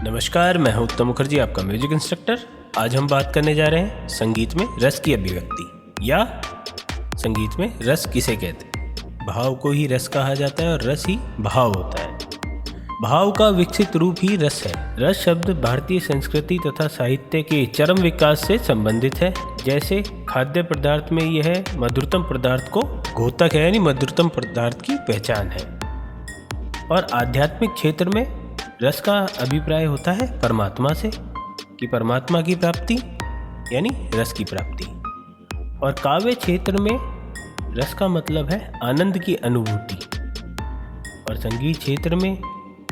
नमस्कार, मैं हूं उत्तम मुखर्जी, आपका म्यूजिक इंस्ट्रक्टर। आज हम बात करने जा रहे हैं संगीत में रस की अभिव्यक्ति या संगीत में रस किसे कहते हैं। भाव को ही रस कहा जाता है और रस ही भाव होता है। भाव का विकसित रूप ही रस है। रस शब्द भारतीय संस्कृति तथा साहित्य के चरम विकास से संबंधित है। जैसे खाद्य पदार्थ में यह मधुरतम पदार्थ को घोतक है, यानी मधुरतम पदार्थ की पहचान है। और आध्यात्मिक क्षेत्र में रस का अभिप्राय होता है परमात्मा से, कि परमात्मा की प्राप्ति यानी रस की प्राप्ति। और काव्य क्षेत्र में रस का मतलब है आनंद की अनुभूति। और संगीत क्षेत्र में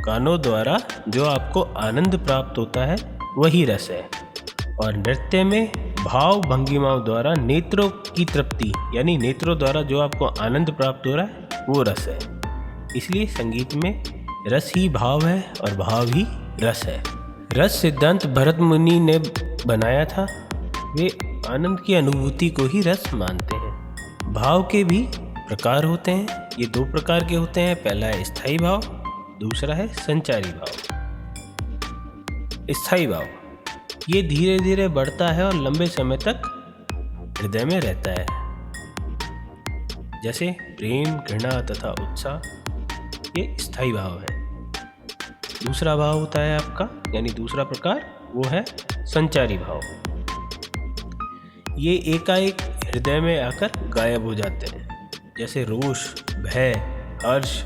गानों द्वारा जो आपको आनंद प्राप्त होता है वही रस है। और नृत्य में भाव भंगिमाओं द्वारा नेत्रों की तृप्ति, यानी नेत्रों द्वारा जो आपको आनंद प्राप्त हो रहा है वो रस है। इसलिए संगीत में रस ही भाव है और भाव ही रस है। रस सिद्धांत भरत मुनि ने बनाया था। वे आनंद की अनुभूति को ही रस मानते हैं। भाव के भी प्रकार होते हैं। ये दो प्रकार के होते हैं। पहला है स्थायी भाव, दूसरा है संचारी भाव। स्थायी भाव ये धीरे धीरे बढ़ता है और लंबे समय तक हृदय में रहता है। जैसे प्रेम, घृणा तथा उत्साह, ये स्थायी भाव है। दूसरा भाव होता है आपका, यानी दूसरा प्रकार, वो है संचारी भाव। ये एकाएक हृदय में आकर गायब हो जाते हैं। जैसे रोष, भय, हर्ष,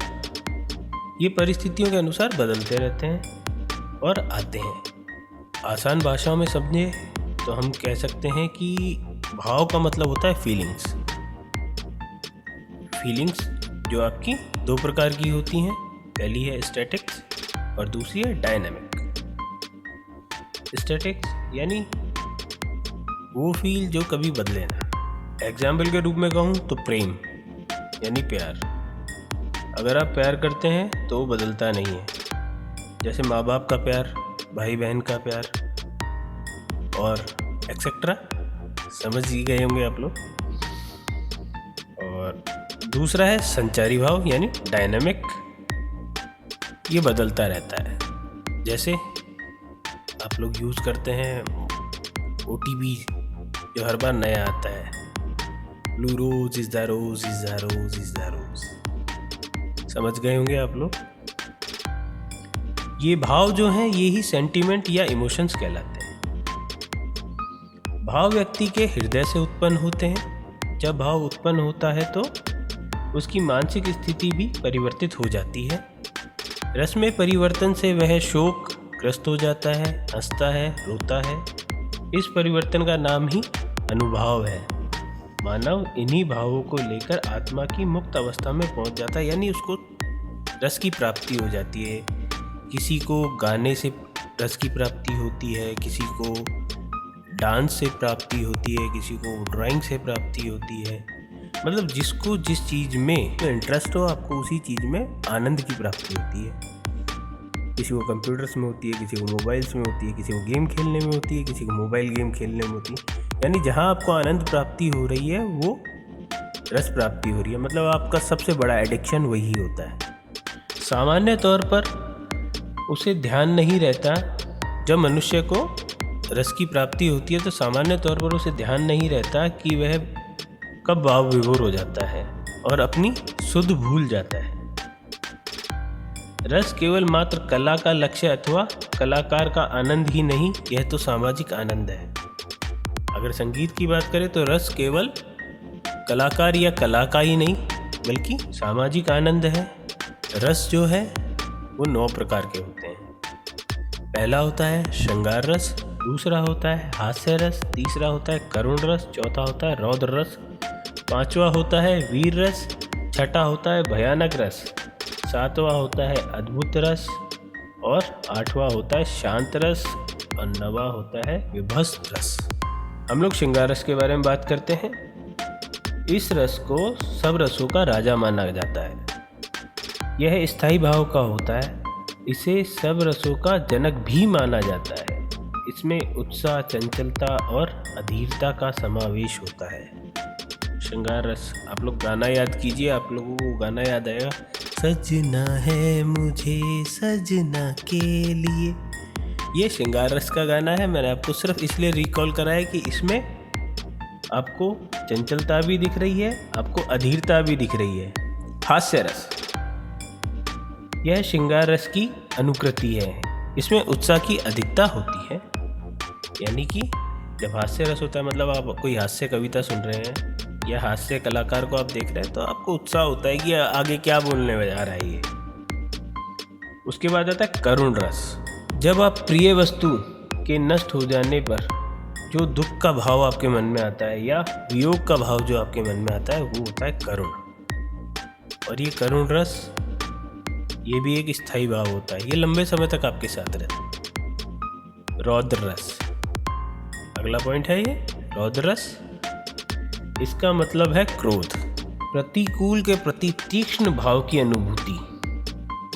ये परिस्थितियों के अनुसार बदलते रहते हैं और आते हैं। आसान भाषा में समझे तो हम कह सकते हैं कि भाव का मतलब होता है फीलिंग्स। फीलिंग्स जो आपकी दो प्रकार की होती हैं। पहली है स्टैटिक्स और दूसरी है डायनामिक। स्टैटिक्स यानी वो फील जो कभी बदले ना। एग्जाम्पल के रूप में कहूँ तो प्रेम यानी प्यार। अगर आप प्यार करते हैं तो वो बदलता नहीं है। जैसे माँ बाप का प्यार, भाई बहन का प्यार और एक्सेट्रा, समझ ही गए होंगे आप लोग। और दूसरा है संचारी भाव यानी डायनामिक। ये बदलता रहता है। जैसे आप लोग यूज़ करते हैं OTP जो हर बार नया आता है, blue rose is the rose is the rose is the rose. समझ गए होंगे आप लोग। ये भाव जो हैं ये ही सेंटीमेंट या इमोशंस कहलाते हैं। भाव व्यक्ति के हृदय से उत्पन्न होते हैं। जब भाव उत्पन्न होता है तो उसकी मानसिक स्थिति भी परिवर्तित हो जाती है। रस में परिवर्तन से वह शोक ग्रस्त हो जाता है, हंसता है, रोता है। इस परिवर्तन का नाम ही अनुभाव है। मानव इन्हीं भावों को लेकर आत्मा की मुक्त अवस्था में पहुंच जाता है, यानी उसको रस की प्राप्ति हो जाती है। किसी को गाने से रस की प्राप्ति होती है, किसी को डांस से प्राप्ति होती है, किसी को ड्राइंग से प्राप्ति होती है। मतलब जिसको जिस चीज़ में इंटरेस्ट हो, आपको उसी चीज़ में आनंद की प्राप्ति होती है। किसी को कंप्यूटर्स में होती है, किसी को मोबाइल्स में होती है, किसी को गेम खेलने में होती है, किसी को मोबाइल गेम खेलने में होती है। यानी जहाँ आपको आनंद प्राप्ति हो रही है वो रस प्राप्ति हो रही है। मतलब आपका सबसे बड़ा एडिक्शन वही होता है। सामान्य तौर पर उसे ध्यान नहीं रहता। जब मनुष्य को रस की प्राप्ति होती है तो सामान्य तौर पर उसे ध्यान नहीं रहता कि वह कब भाव विभोर हो जाता है और अपनी सुध भूल जाता है। रस केवल मात्र कला का लक्ष्य अथवा कलाकार का आनंद ही नहीं, यह तो सामाजिक आनंद है। अगर संगीत की बात करें तो रस केवल कलाकार या कला का ही नहीं बल्कि सामाजिक आनंद है। रस जो है वो 9 प्रकार के होते हैं। पहला होता है श्रृंगार रस, दूसरा होता है हास्य रस, तीसरा होता है करुण रस, चौथा होता है रौद्र रस, पांचवा होता है वीर रस, छठा होता है भयानक रस, सातवां होता है अद्भुत रस और आठवां होता है शांत रस और नवा होता है विभत्स रस। हम लोग श्रृंगार रस के बारे में बात करते हैं। इस रस को सब रसों का राजा माना जाता है। यह स्थायी भाव का होता है। इसे सब रसों का जनक भी माना जाता है। इसमें उत्साह, चंचलता और अधीरता का समावेश होता है। श्रृंगार रस, आप लोग गाना याद कीजिए, आप लोगों को गाना याद आएगा। सजना है मुझे सजना के लिए ये श्रृंगार रस का गाना है। मैंने आपको सिर्फ इसलिए रिकॉल कराया कि इसमें आपको चंचलता भी दिख रही है, आपको अधीरता भी दिख रही है। हास्य रस, यह श्रृंगार रस की अनुकृति है। इसमें उत्साह की अधिकता होती है, यानी कि जब हास्य रस होता है मतलब आप कोई हास्य कविता सुन रहे हैं या हास्य कलाकार को आप देख रहे हैं तो आपको उत्साह होता है कि आगे क्या बोलने जा रहा है ये। उसके बाद आता है करुण रस। जब आप प्रिय वस्तु के नष्ट हो जाने पर जो दुख का भाव आपके मन में आता है या वियोग का भाव जो आपके मन में आता है वो होता है करुण। और ये करुण रस ये भी एक स्थायी भाव होता है, ये लंबे समय तक आपके साथ रहता है। रौद्र रस, अगला पॉइंट है ये रौद्र रस। इसका मतलब है क्रोध, प्रतिकूल के प्रति तीक्ष्ण भाव की अनुभूति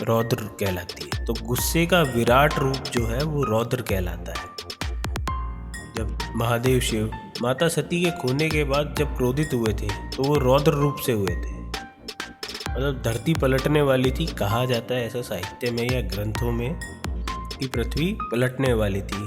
रौद्र कहलाती है। तो गुस्से का विराट रूप जो है वो रौद्र कहलाता है। जब महादेव शिव माता सती के खोने के बाद जब क्रोधित हुए थे तो वो रौद्र रूप से हुए थे, मतलब धरती पलटने वाली थी। कहा जाता है ऐसा साहित्य में या ग्रंथों में कि पृथ्वी पलटने वाली थी,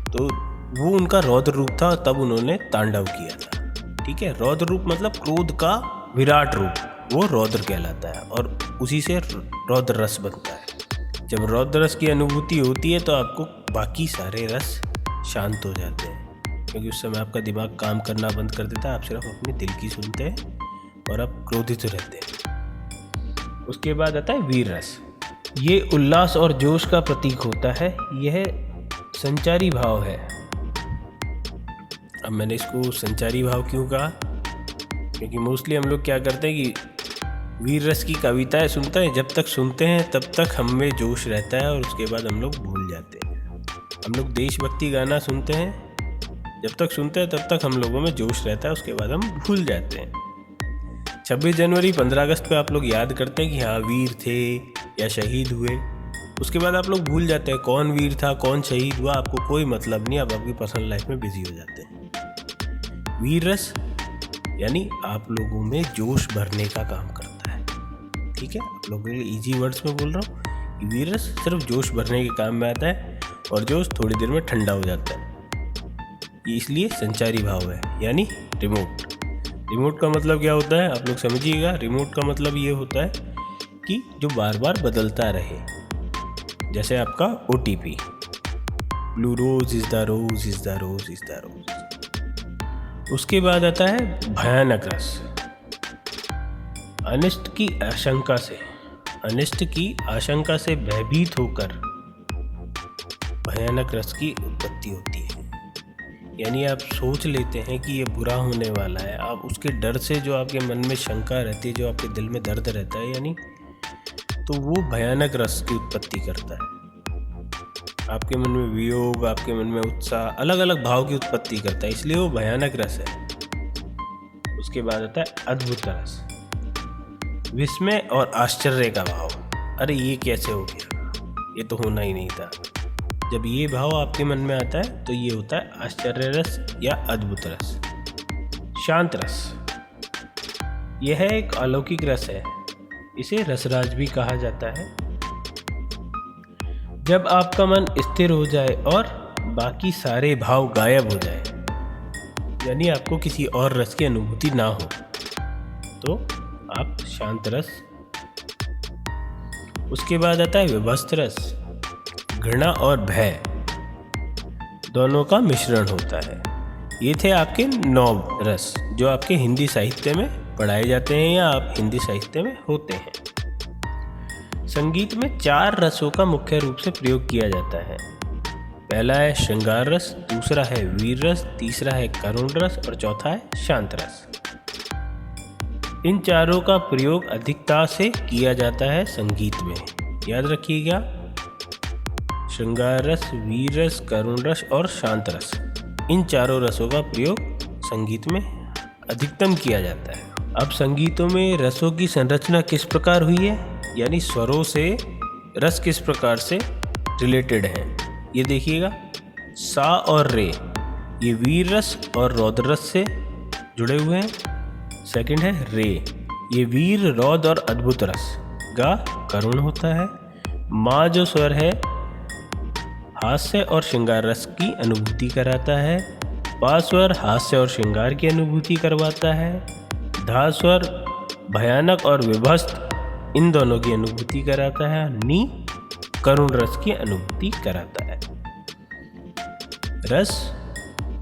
तो वो उनका रौद्र रूप था, तब उन्होंने तांडव किया था। ठीक है, रौद्र रूप मतलब क्रोध का विराट रूप, वो रौद्र कहलाता है और उसी से रौद्र रस बनता है। जब रौद्र रस की अनुभूति होती है तो आपको बाकी सारे रस शांत हो जाते हैं, क्योंकि उस समय आपका दिमाग काम करना बंद कर देता है, आप सिर्फ अपने दिल की सुनते हैं और आप क्रोधित रहते हैं। उसके बाद आता है वीर रस। ये उल्लास और जोश का प्रतीक होता है, यह संचारी भाव है। अब मैंने इसको संचारी भाव क्यों कहा, क्योंकि मोस्टली हम लोग क्या करते हैं कि वीर रस की कविताएं सुनते हैं, जब तक सुनते हैं तब तक हम में जोश रहता है और उसके बाद हम लोग भूल जाते हैं। हम लोग देशभक्ति गाना सुनते हैं, जब तक सुनते हैं तब तक हम लोगों में जोश रहता है, उसके बाद हम भूल जाते हैं। 26 जनवरी 15 अगस्त पे आप लोग याद करते हैं कि हाँ वीर थे या शहीद हुए, उसके बाद आप लोग भूल जाते हैं कौन वीर था कौन शहीद हुआ, आपको कोई मतलब नहीं, आप आपकी पर्सनल लाइफ में बिजी हो जाते हैं। वीर रस यानी आप लोगों में जोश भरने का काम करता है। ठीक है, आप लोगों के लिए ईजी वर्ड्स में बोल रहा हूँ। वीर रस सिर्फ जोश भरने के काम में आता है और जोश थोड़ी देर में ठंडा हो जाता है। ये इसलिए संचारी भाव है, यानी रिमोट। रिमोट का मतलब क्या होता है आप लोग समझिएगा। रिमोट का मतलब ये होता है कि जो बार बार बदलता रहे, जैसे आपका OTP, blue rose is the rose is the rose is the rose. उसके बाद आता है भयानक रस। अनिष्ट की आशंका से भयभीत होकर भयानक रस की उत्पत्ति होती है। यानी आप सोच लेते हैं कि ये बुरा होने वाला है, आप उसके डर से जो आपके मन में शंका रहती है, जो आपके दिल में दर्द रहता है, यानी तो वो भयानक रस की उत्पत्ति करता है। आपके मन में वियोग, आपके मन में उत्साह, अलग अलग भाव की उत्पत्ति करता है, इसलिए वो भयानक रस है। उसके बाद आता है अद्भुत रस। विस्मय और आश्चर्य का भाव। अरे ये कैसे हो गया, ये तो होना ही नहीं था। जब ये भाव आपके मन में आता है तो ये होता है आश्चर्य रस या अद्भुत रस। शांत रस, यह एक अलौकिक रस है, इसे रसराज भी कहा जाता है। जब आपका मन स्थिर हो जाए और बाकी सारे भाव गायब हो जाए, यानी आपको किसी और रस की अनुभूति ना हो, तो आप शांत रस। उसके बाद आता है विभत्स रस। घृणा और भय दोनों का मिश्रण होता है। ये थे आपके 9 रस जो आपके हिंदी साहित्य में पढ़ाए जाते हैं या आप हिंदी साहित्य में होते हैं। संगीत में 4 रसों का मुख्य रूप से प्रयोग किया जाता है। पहला है श्रृंगार रस, दूसरा है वीर रस, तीसरा है करुण रस और चौथा है शांत रस। इन चारों का प्रयोग अधिकता से किया जाता है संगीत में। याद रखिएगा, श्रृंगार रस, वीर रस, करुण रस और शांत रस, इन चारों रसों का प्रयोग संगीत में अधिकतम किया जाता है। अब संगीतों में रसों की संरचना किस प्रकार हुई है, यानी स्वरों से रस किस प्रकार से रिलेटेड हैं, ये देखिएगा। सा और रे ये वीर रस और रौद्र रस से जुड़े हुए हैं। सेकंड है रे, ये वीर, रौद्र और अद्भुत रस। गा करुण होता है। माँ जो स्वर है हास्य और श्रृंगार रस की अनुभूति कराता है। पा स्वर हास्य और श्रृंगार की अनुभूति करवाता है। धा स्वर भयानक और विभत्स इन दोनों की अनुभूति कराता है। नी करुण रस की अनुभूति कराता है। रस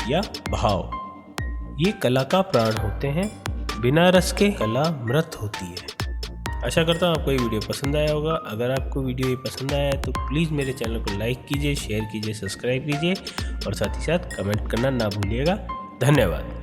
या भाव ये कला का प्राण होते हैं। बिना रस के कला मृत होती है। आशा करता हूँ आपको ये वीडियो पसंद आया होगा। अगर आपको वीडियो ये पसंद आया है तो प्लीज़ मेरे चैनल को लाइक कीजिए, शेयर कीजिए, सब्सक्राइब कीजिए और साथ ही साथ कमेंट करना ना भूलिएगा। धन्यवाद।